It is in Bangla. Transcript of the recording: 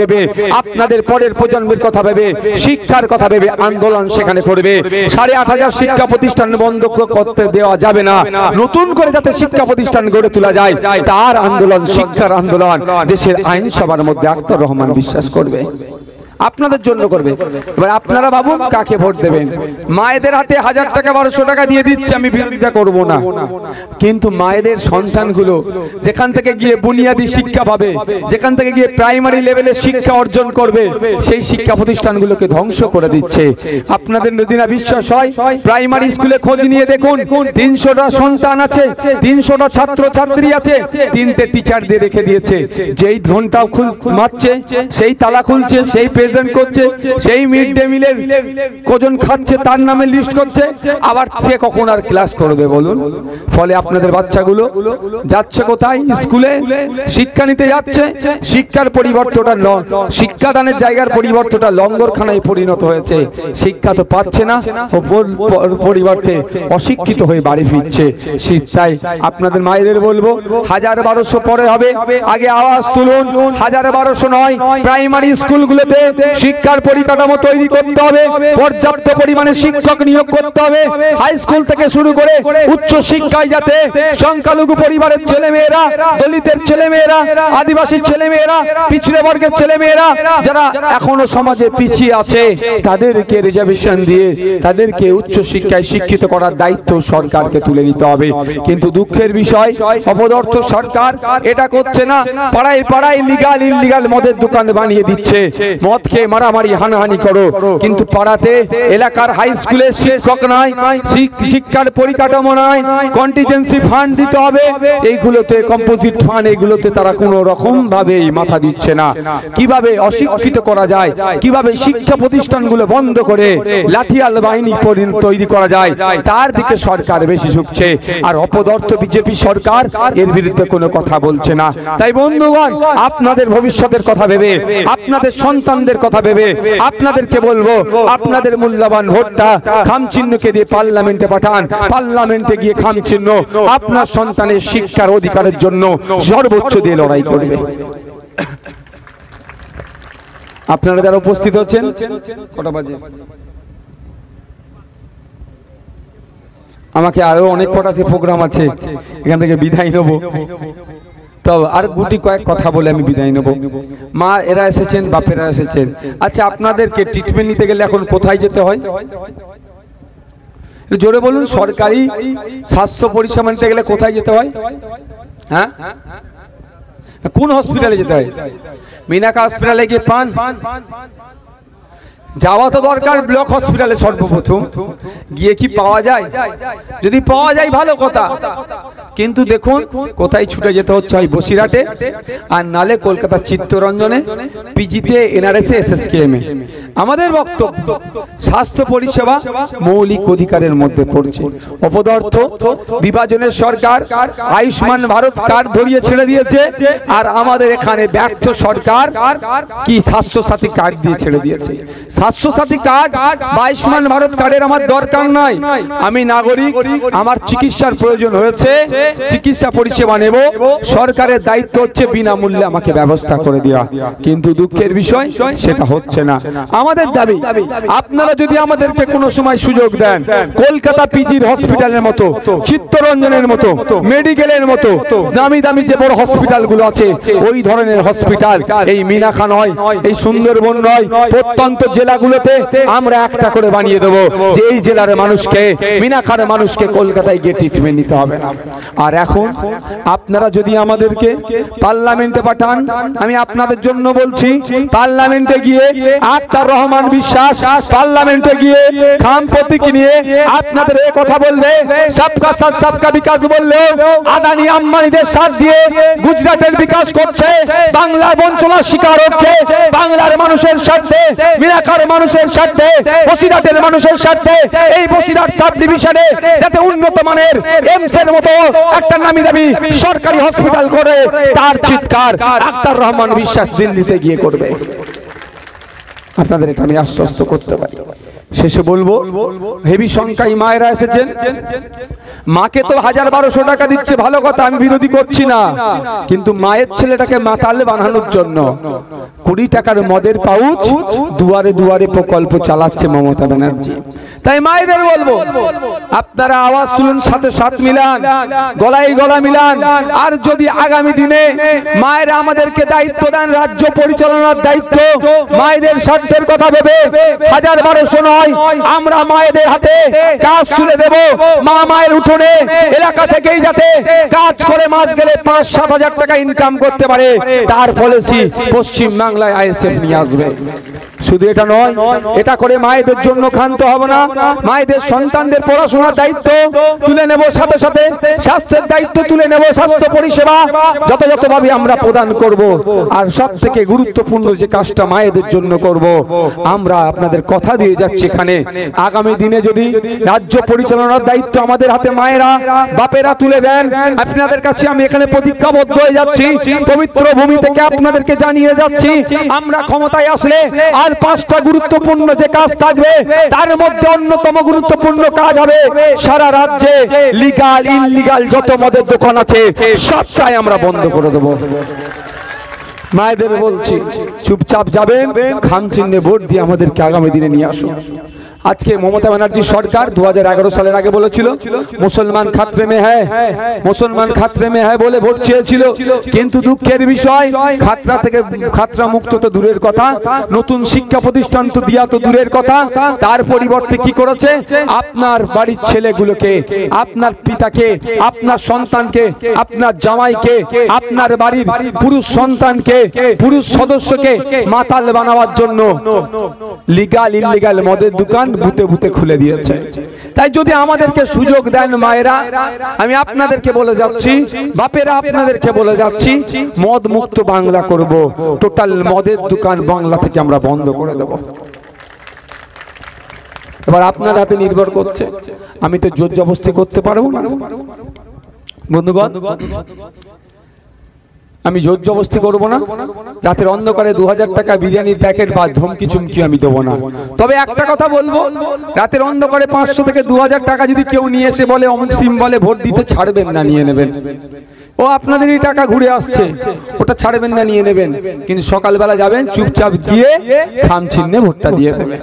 ভেবে, আপনাদের পরের প্রজন্মের কথা ভেবে, শিক্ষার কথা ভেবে আন্দোলন সেখানে করবে। 8,500 শিক্ষা প্রতিষ্ঠান বন্ধ করতে দেওয়া যাবে না। নতুন করে যাতে শিক্ষা প্রতিষ্ঠান গড়ে তোলা যায় তার আন্দোলন, শিক্ষার আন্দোলন দেশের আইনসভার মধ্যে আক্তার রহমান বিশ্বাস করবে, আপনাদের জন্য করবে। এবার আপনারা ভাবুন কাকে ভোট দেবেন। মায়েদের হাতে 1000 টাকা 1200 টাকা দিয়ে দিচ্ছে, আমি বিরোধিতা করব না, কিন্তু মায়েদের সন্তানগুলো যেখান থেকে গিয়ে বুনিয়াদী শিক্ষা পাবে, যেখান থেকে গিয়ে প্রাইমারি লেভেলে শিক্ষা অর্জন করবে, সেই শিক্ষা প্রতিষ্ঠানগুলোকে ধ্বংস করে দিচ্ছে। আপনাদের যদি না বিশ্বাস হয়, প্রাইমারি স্কুলে খোঁজ নিয়ে দেখুন, 300টা সন্তান আছে, 300টা ছাত্র ছাত্রী আছে, 3টে টিচার দিয়ে রেখে দিয়েছে। যেই ঘন্টা মারছে, সেই তালা খুলছে, সেই করছে, সেই মিড ডে মিলের কজন খাচ্ছে তার নামে লিস্ট করছে, আবার সে কখন আর ক্লাস করবে বলুন। ফলে আপনাদের বাচ্চাগুলো যাচ্ছে কোথায়? স্কুলে শিক্ষা নিতে যাচ্ছে, শিক্ষার পরিবর্তনটা শিক্ষাদানের জায়গার পরিবর্তনটা লঙ্গরখানায় পরিণত হয়েছে। শিক্ষা তো পাচ্ছে না, পরিবর্তে অশিক্ষিত হয়ে বাড়ি ফিরছে। তাই আপনাদের মায়েদের বলবো, 1000-1200 পরে হবে, আগে আওয়াজ তুলুন। 1000-1200 নয়, প্রাইমারি স্কুলগুলোতে শিক্ষার পরিকাঠামো তৈরি করতে হবে, পর্যাপ্ত পরিমাণে শিক্ষক নিয়োগ করতে হবে। হাই স্কুল থেকে শুরু করে উচ্চ শিক্ষায় যাতে সংখ্যালঘু পরিবারের ছেলেমেয়েরা, দলিতের ছেলেমেয়েরা, আদিবাসী ছেলেমেয়েরা, পিছড়ে বর্গের ছেলেমেয়েরা যারা এখনো সমাজে পিছিয়ে আছে তাদেরকে রিজার্ভেশন দিয়ে তাদেরকে উচ্চ শিক্ষায় শিক্ষিত করার দায়িত্ব সরকারকে তুলে নিতে হবে। কিন্তু দুঃখের বিষয়, অপদার্থ সরকার এটা করছে না। পাড়ায় পাড়ায় লিগাল ইললিগাল মদের দোকান বানিয়ে দিচ্ছে, মদ খেয়ে মারামারি হানাহানি করো, কিন্তু পাড়াতে এলাকার হাই স্কুলে শিক্ষক নাই, শিক্ষার পরিকাঠামো নাই, কন্টিজেন্সি ফান্ড দিতে হবে, এইগুলোতে কম্পোজিট ফান্ড, এইগুলোতে তারা কোনো রকম ভাবে মাথা দিচ্ছে না। কিভাবে অশিক্ষিত করা যায়, কিভাবে শিক্ষা প্রতিষ্ঠানগুলো বন্ধ করে লাঠিয়াল বাহিনী তৈরি করা যায়, তার দিকে সরকার বেশি ঝুঁকছে। আর অপদার্থ বিজেপি সরকার এর বিরুদ্ধে কোনো কথা বলছে না। তাই বন্ধুগণ, আপনাদের ভবিষ্যতের কথা ভেবে, আপনাদের সন্তানদের কথা ভেবে আপনাদেরকে বলবো, আপনাদের মূল্যবান ভোটটা খাম চিহ্নকে দিয়ে পার্লামেন্টে পাঠান। পার্লামেন্টে গিয়ে খাম চিহ্ন আপনার সন্তানের শিক্ষার অধিকারের জন্য সর্বোচ্চ দিয়ে লড়াই করবে। আপনারা যারা উপস্থিত হচ্ছেন, কটা বাজে? আমাকে আরো অনেক কটা প্রোগ্রাম আছে, এখান থেকে বিদায় নেবো। তো আর গুটি কয়েক কথা বলে আমি বিদায় নেব। মা এরা এসেছেন, বাপেরা এসেছেন। আচ্ছা, আপনাদেরকে ট্রিটমেন্ট নিতে গেলে এখন কোথায় যেতে হয়? জোরে বলুন। সরকারি স্বাস্থ্য পরিষেবা নিতে গেলে কোথায় যেতে হয়? হ্যাঁ, কোন হসপিটালে যেতে হয়? মিনাকা হসপিটালে গিয়ে পান? যাওয়া তো দরকার ব্লক হসপিটালে সর্বপ্রথম। গিয়ে কি পাওয়া যায়? যদি পাওয়া যায় ভালো কথা, কিন্তু দেখুন কোথায় ছুটে যেতে হচ্ছে, হয় বসিরহাটে, আর নালে কলকাতার চিত্তরঞ্জনে, পিজিতে, এনআরএসে, এসএসকেএমে। আমাদের বক্তব্য, স্বাস্থ্য পরিষেবা মৌলিক অধিকারের মধ্যে পড়ছে। অপদার্থ বিভাজনের সরকার আয়ুষ্মান ভারত কার্ড ধরিয়ে ছেড়ে দিয়েছে, আর আমাদের এখানে ব্যর্থ সরকার কি স্বাস্থ্য সাথী কার্ড দিয়ে ছেড়ে দিয়েছে। স্বাস্থ্য সাথী কার্ড বা আয়ুষ্মান ভারত কার্ডের আমার দরকার নাই। আমি নাগরিক, আমার চিকিৎসার প্রয়োজন হয়েছে, চিকিৎসা পরিষেবা নেব, সরকারের দায়িত্ব হচ্ছে বিনামূল্যে আমাকে ব্যবস্থা করে দেওয়া। কিন্তু দুঃখের বিষয় সেটা হচ্ছে না। আমাদের দাবি, আপনারা যদি আমাদেরকে কোনো সময় সুযোগ দেন, কলকাতা পিজির হসপিটালের মতো, চিত্তরঞ্জনের মতো, মেডিকেলের মতো দামি দামি যে বড় হসপিটাল গুলো আছে, ওই ধরনের হসপিটাল এই মিনাখা নয়, এই সুন্দরবন নয়, প্রত্যন্ত জেলাগুলোতে আমরা একটা করে বানিয়ে দেবো, যে এই জেলার মানুষকে, মিনাখার মানুষকে কলকাতায় গিয়ে ট্রিটমেন্ট নিতে হবে না। আর এখন আপনারা যদি আমাদেরকে পার্লামেন্টে পাঠান, আমি আপনাদের জন্য বলছি, পার্লামেন্টে গিয়ে আক্তার রহমান বিশ্বাস পার্লামেন্টে গিয়ে খাম প্রতীক নিয়ে আপনাদের এই কথা বলবে, সবকা সাথ সবকা বিকাশ বললেও আদানি আম্বানিদের সাথ দিয়ে গুজরাটের বিকাশ করছে, বাংলার বঞ্চনার শিকার হচ্ছে। বাংলার মানুষের স্বার্থে, মিনাখার মানুষের স্বার্থে, বসিরহাটের মানুষের স্বার্থে, এই বসিরহাট সাব ডিভিশনে যাতে উন্নত মানের এমস এর মতো একটা নামি দামি সরকারি হসপিটাল করে, তার চিৎকার আক্তার রহমান বিশ্বাস দিল্লিতে গিয়ে করবে। আপনাদের এটা আমি আশ্বস্ত করতে পারি। শেষে বলবো, হেভি সংখ্যায় মায়েরা এসেছেন। মাকে তো 1000-1200 টাকা দিচ্ছে, ভালো কথা, আমি বিরোধী করছি না, কিন্তু মায়ের ছেলেটাকে মাতাল বানানোর জন্য 20 টাকার মদের পাউচ দুয়ারে দুয়ারে প্রকল্প চালাচ্ছে মমতা ব্যানার্জি। তাই মায়েদের বলবো, আপনারা আওয়াজ তুলুন, সাথে সাথ মিলান, গলায় গলা মিলান। আর যদি আগামী দিনে মায়েরা আমাদেরকে দায়িত্ব দেন, রাজ্য পরিচালনার দায়িত্ব, মায়েদের স্বার্থের কথা ভেবে 1000-1200 নয়, আমরা মায়েদের হাতে কাজ তুলে দেব। মা মায়ের উঠোনে এলাকা থেকেই যাতে কাজ করে মাস গেলে 5-7 হাজার টাকা ইনকাম করতে পারে, তার পলিসি পশ্চিম বাংলায় আইএসএফ নিয়ে আসবে। শুধু এটা নয়, এটা করে মায়েদের জন্য ক্ষান্ত হব না, মায়েদের সন্তানদের পড়াশোনার দায়িত্ব তুলে নেব, সাথে সাথে স্বাস্থ্যের দায়িত্ব তুলে নেব, স্বাস্থ্য পরিষেবা যথাযথভাবে আমরা প্রদান করব। আর সব থেকে গুরুত্বপূর্ণ যে কাজটা মায়েদের জন্য করব, আমরা আপনাদের কথা দিয়ে যাচ্ছি, এখানে আগামী দিনে যদি রাজ্য পরিচালনার দায়িত্ব আমাদের হাতে মায়েরা বাপেরা তুলে দেন, আপনাদের কাছে আমি এখানে প্রতিজ্ঞাবদ্ধ হয়ে যাচ্ছি, পবিত্র ভূমি থেকে আপনাদেরকে জানিয়ে যাচ্ছি, আমরা ক্ষমতায় আসলে আর 5টা গুরুত্বপূর্ণ যে কাজ থাকবে, তার মধ্যে অন্যতম গুরুত্বপূর্ণ কাজ হবে সারা রাজ্যে লিগাল ইললিগাল যত মদের দোকান আছে সবটাই আমরা বন্ধ করে দেব। মায়েদের বলছি, চুপচাপ যাবেন, খাম চিহ্নে ভোট দিয়ে আমাদেরকে আগামী দিনে নিয়ে আসুন। আজকে মমতা ব্যানার্জি সরকার 2011 সালের আগে বলেছিল মুসলমান খাতরে মে হ্যায়, মুসলমান খাতরে মে হ্যায় বলে ভোট চেয়েছিল, কিন্তু দুঃখের বিষয় খাতরা থেকে খাতরা মুক্ত তো দূরের কথা, নতুন শিক্ষা প্রতিষ্ঠান তো দিয়া তো দূরের কথা, তার পরিবর্তে কি করেছে, আপনার বাড়ির ছেলেগুলোকে, আপনার পিতাকে, আপনার সন্তানকে, আপনার জামাইকে, আপনার বাড়ির পুরুষ সন্তানকে, পুরুষ সদস্যকে মাতাল বানাবার জন্য লিগাল ইললিগাল মদের দোকান বুতে বুতে খুলে দিয়েছে। তাই যদি আমাদেরকে সুযোগ দেন মায়েরা, আমি আপনাদেরকে বলে যাচ্ছি, বাপেরা আপনাদেরকে বলে যাচ্ছি, মদ মুক্ত বাংলা করব, টোটাল মদের দোকান বাংলা থেকে আমরা বন্ধ করে দেব। এবার আপনার হাতে নির্ভর করছে, আমি তো জোর জবরদস্তি করতে পারবো না বন্ধুগণ, আমি জোর জবরদস্তি করবো না, রাতের অন্ধকারে 2000 টাকা বিরিয়ানির প্যাকেট বা ধমকি চুমকি আমি দেবো না। তবে একটা কথা বলবো, রাতের অন্ধকারে 500 থেকে 2000 টাকা যদি কেউ নিয়ে এসে বলে অমুক সিম বলে ভোট দিতে, ছাড়বেন না, নিয়ে নেবেন। ও আপনাদেরই টাকা ঘুরে আসছে, ওটা ছাড়বেন না, নিয়ে নেবেন, কিন্তু সকালবেলা যাবেন, চুপচাপ গিয়ে খাম চিহ্নে ভোটটা দিয়ে দেবেন।